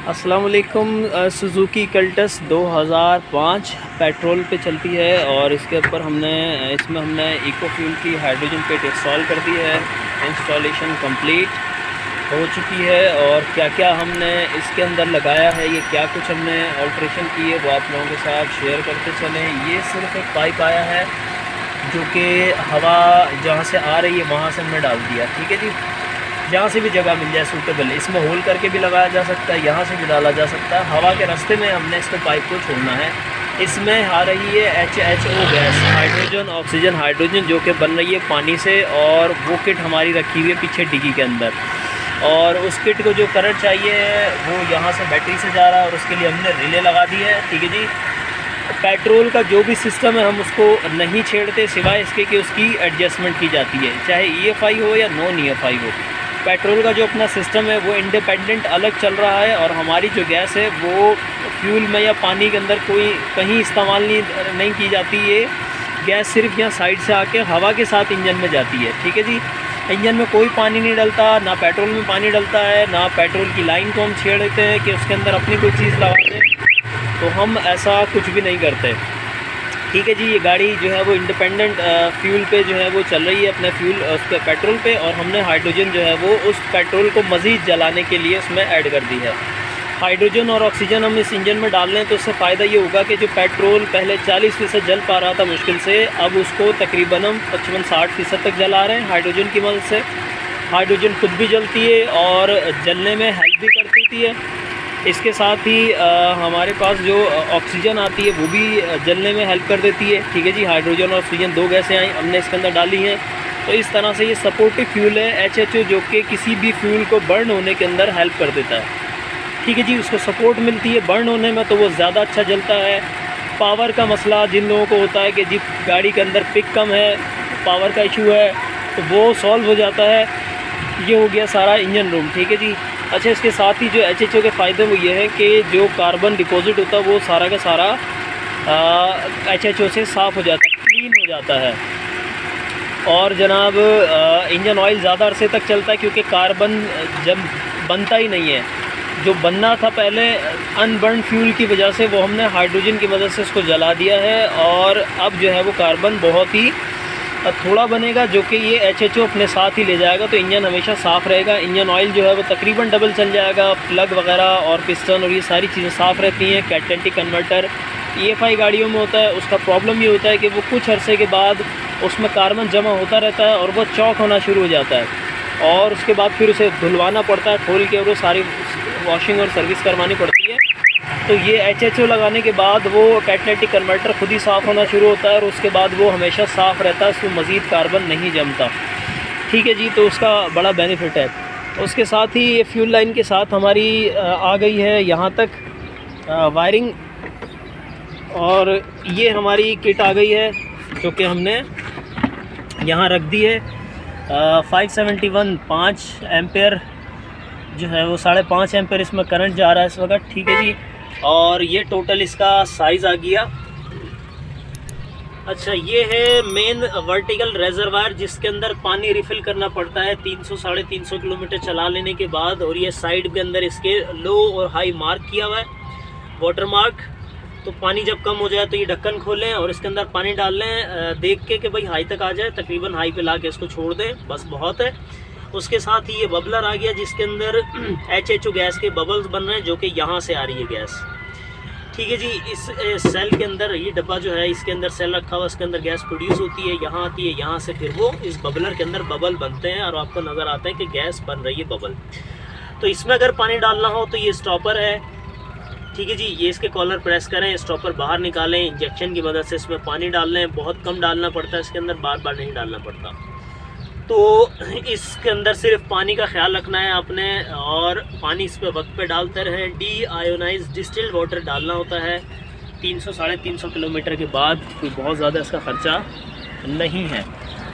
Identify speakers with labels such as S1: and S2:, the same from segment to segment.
S1: अस्सलाम वालेकुम। Suzuki Cultus 2005 petrol पे चलती है और इसके ऊपर हमने इको फ्यूल की हाइड्रोजन पेट इंस्टॉल कर दी है। इंस्टॉलेशन कंप्लीट हो चुकी है और क्या क्या हमने इसके अंदर लगाया है, ये क्या कुछ हमने ऑल्ट्रेशन की है वो आप लोगों के साथ शेयर करते चलें। ये सिर्फ एक पाइप आया है जो कि हवा जहाँ से आ रही है वहाँ से हमने डाल दिया। ठीक है जी, जहाँ से भी जगह मिल जाए सूटेबल, इसमें होल करके भी लगाया जा सकता है, यहाँ से भी डाला जा सकता है। हवा के रास्ते में हमने इसको पाइप को छोड़ना है। इसमें आ रही है HHO gas, hydrogen oxygen hydrogen, जो कि बन रही है पानी से। और वो किट हमारी रखी हुई है पीछे डिग्गी के अंदर, और उस किट को जो करंट चाहिए वो यहाँ से बैटरी से जा रहा है और उसके लिए हमने रिले लगा दी है। ठीक है जी, पेट्रोल का जो भी सिस्टम है हम उसको नहीं छेड़ते सिवाय इसके कि उसकी एडजस्टमेंट की जाती है, चाहे EFI हो या नॉन EFI हो। पेट्रोल का जो अपना सिस्टम है वो इंडिपेंडेंट अलग चल रहा है और हमारी जो गैस है वो फ्यूल में या पानी के अंदर कोई कहीं इस्तेमाल नहीं की जाती। ये गैस सिर्फ यहाँ साइड से आके हवा के साथ इंजन में जाती है। ठीक है जी, इंजन में कोई पानी नहीं डलता, ना पेट्रोल में पानी डलता है, ना पेट्रोल की लाइन को हम छेड़ देते हैं कि उसके अंदर अपनी कोई चीज़ लगा दें, तो हम ऐसा कुछ भी नहीं करते। ठीक है जी, ये गाड़ी जो है वो इंडिपेंडेंट फ्यूल पे जो है वो चल रही है, अपने फ्यूल उस पर पेट्रोल पे, और हमने हाइड्रोजन जो है वो उस पेट्रोल को मज़ीद जलाने के लिए उसमें ऐड कर दी है। हाइड्रोजन और ऑक्सीजन हम इस इंजन में डाल लें तो उससे फ़ायदा ये होगा कि जो पेट्रोल पहले 40% जल पा रहा था मुश्किल से, अब उसको तकरीबन हम 55-60% तक जला रहे हैं हाइड्रोजन की मदद से। हाइड्रोजन खुद भी जलती है और जलने में हेल्प भी कर देती है। इसके साथ ही हमारे पास जो ऑक्सीजन आती है वो भी जलने में हेल्प कर देती है। ठीक है जी, हाइड्रोजन और ऑक्सीजन दो गैसें आई हमने इसके अंदर डाली हैं। तो इस तरह से ये सपोर्टिव फ्यूल है HHO, जो कि किसी भी फ्यूल को बर्न होने के अंदर हेल्प कर देता है। ठीक है जी, उसको सपोर्ट मिलती है बर्न होने में, तो वो ज़्यादा अच्छा जलता है। पावर का मसला जिन लोगों को होता है कि जी गाड़ी के अंदर पिक कम है, पावर का इशू है, तो वो सॉल्व हो जाता है। ये हो गया सारा इंजन रूम। ठीक है जी, अच्छा, इसके साथ ही जो HHO के फ़ायदे वो ये है कि जो कार्बन डिपॉजिट होता है वो सारा का सारा HHO से साफ़ हो जाता है, क्लीन हो जाता है। और जनाब इंजन ऑयल ज़्यादा अरसे तक चलता है क्योंकि कार्बन जब बनता ही नहीं है। जो बनना था पहले अनबर्न फ्यूल की वजह से, वो हमने हाइड्रोजन की मदद से उसको जला दिया है और अब जो है वो कार्बन बहुत ही थोड़ा बनेगा, जो कि ये HHO अपने साथ ही ले जाएगा, तो इंजन हमेशा साफ़ रहेगा। इंजन ऑयल जो है वो तकरीबन डबल चल जाएगा, प्लग वगैरह और पिस्टन और ये सारी चीज़ें साफ़ रहती हैं। कैटेलिटिक कन्वर्टर EFI गाड़ियों में होता है, उसका प्रॉब्लम ये होता है कि वो कुछ अरसे के बाद उसमें कार्बन जमा होता रहता है और वो चौक होना शुरू हो जाता है और उसके बाद फिर उसे धुलवाना पड़ता है खोल के, और वो सारी वॉशिंग और सर्विस करवानी पड़ती है। तो ये HHO लगाने के बाद वो कैटेलिटिक कन्वर्टर खुद ही साफ़ होना शुरू होता है और उसके बाद वो हमेशा साफ़ रहता है, उसमें मज़ीद कार्बन नहीं जमता। ठीक है जी, तो उसका बड़ा बेनिफिट है। उसके साथ ही ये फ्यूल लाइन के साथ हमारी आ गई है यहाँ तक वायरिंग, और ये हमारी किट आ गई है जो कि हमने यहाँ रख दी है। 571 5 एम्पेयर जो है वो 5.5 एम्पेयर इसमें करंट जा रहा है इस वक्त। ठीक है जी, और ये टोटल इसका साइज़ आ गया। अच्छा, ये है मेन वर्टिकल रेजरवायर जिसके अंदर पानी रिफ़िल करना पड़ता है 300-350 किलोमीटर चला लेने के बाद, और ये साइड के अंदर इसके लो और हाई मार्क किया हुआ है, वाटर मार्क। तो पानी जब कम हो जाए तो ये ढक्कन खोलें और इसके अंदर पानी डाल लें देख के कि भाई हाई तक आ जाए, तकरीबन हाई पे ला के इसको छोड़ दें, बस बहुत है। उसके साथ ही ये बबलर आ गया जिसके अंदर HHO गैस के बबल्स बन रहे हैं, जो कि यहाँ से आ रही है गैस। ठीक है जी, इस सेल के अंदर ये डब्बा जो है इसके अंदर सेल रखा हुआ, इसके अंदर गैस प्रोड्यूस होती है, यहाँ आती है, यहाँ से फिर वो इस बबलर के अंदर बबल बनते हैं और आपको नज़र आता है कि गैस बन रही है बबल। तो इसमें अगर पानी डालना हो तो ये स्टॉपर है। ठीक है जी, ये इसके कॉलर प्रेस करें, स्टॉपर बाहर निकालें, इंजेक्शन की मदद से इसमें पानी डाल लें, बहुत कम डालना पड़ता है इसके अंदर, बार बार नहीं डालना पड़ता। तो इसके अंदर सिर्फ पानी का ख्याल रखना है आपने, और पानी इस पर वक्त पे डालते रहें। डीआयोनाइज्ड डिस्टिल्ड वाटर डालना होता है 300-350 किलोमीटर के बाद, कोई बहुत ज़्यादा इसका ख़र्चा नहीं है।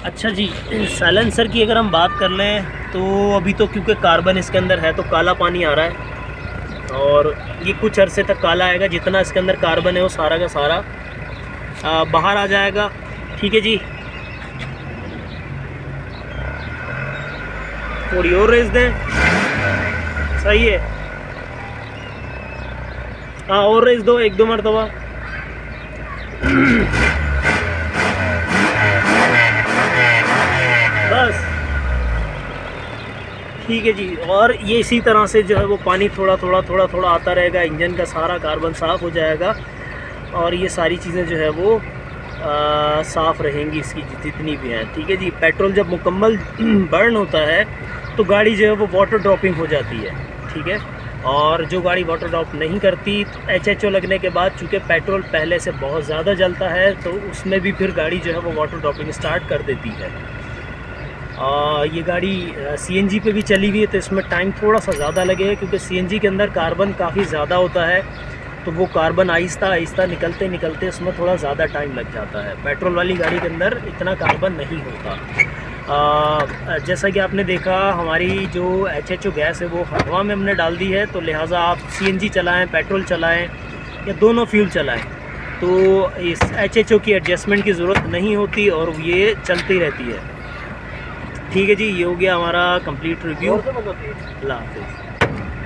S1: अच्छा जी, साइलेंसर की अगर हम बात कर लें तो अभी तो क्योंकि कार्बन इसके अंदर है तो काला पानी आ रहा है, और ये कुछ अरसे तक काला आएगा। जितना इसके अंदर कार्बन है वो सारा का सारा बाहर आ जाएगा। ठीक है जी, थोड़ी और रेस दें, सही है। हाँ और रेस दो, 1-2 मरतबा। बस ठीक है जी। और ये इसी तरह से जो है वो पानी थोड़ा थोड़ा आता रहेगा, इंजन का सारा कार्बन साफ़ हो जाएगा और ये सारी चीज़ें जो है वो साफ़ रहेंगी इसकी जितनी भी हैं। ठीक है जी। पेट्रोल जब मुकम्मल बर्न होता है तो गाड़ी जो है वो वाटर ड्रॉपिंग हो जाती है। ठीक है। और जो गाड़ी वाटर ड्रॉप नहीं करती तो HHO लगने के बाद चूँकि पेट्रोल पहले से बहुत ज़्यादा जलता है तो उसमें भी फिर गाड़ी जो है वो वाटर ड्रॉपिंग स्टार्ट कर देती है। ये गाड़ी CNG पे भी चली हुई है तो इसमें टाइम थोड़ा सा ज़्यादा लगेगा क्योंकि CNG के अंदर कार्बन काफ़ी ज़्यादा होता है तो वो कार्बन आहिस्ता आहिस्ता निकलते निकलते उसमें थोड़ा ज़्यादा टाइम लग जाता है। पेट्रोल वाली गाड़ी के अंदर इतना कार्बन नहीं होता। जैसा कि आपने देखा हमारी जो HHO गैस है वो हवा में हमने डाल दी है तो लिहाजा आप CNG चलाएं, पेट्रोल चलाएं या दोनों फ्यूल चलाएं तो इस HHO की एडजस्टमेंट की ज़रूरत नहीं होती और ये चलती रहती है। ठीक है जी। ये हो गया हमारा कंप्लीट रिव्यू। अल्लाह हाफ़िज़।